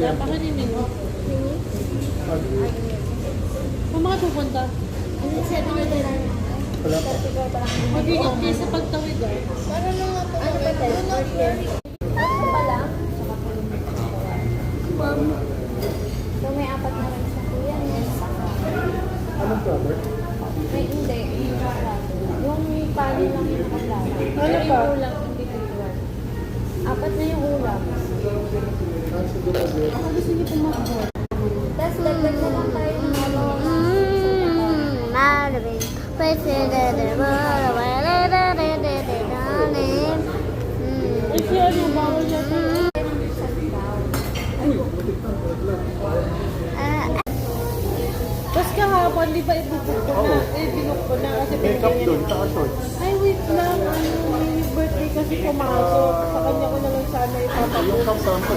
Kaya baka ni Mino. Kung mga pupunta? Ano sabi na doon? Wala pa. Mag-ingat kayo sa pagtawid ah. Ano na nga po? Ano ba tayo? Ano pa lang? Ma'am. So may apat na rice na po yan. Anong product? May hindi. Yung pali lang yung nakaplano. Ano pa? Yung ulam individual. Apat na yung ulam. Siguro din. Ako gusto niyo pumakbol. Tapos dagdag na lang tayo ng ano. Ay, siya ano, bawal niya ito. Tapos kahapon, di ba ibubuk ko na? Binuk ko na kasi Makeup binigyan doon, niya. tsaka shorts. Ay, wait lang. Ano, may birthday kasi pumasok. Sa kanya ko na lang sana ipapabuk. Yung kasama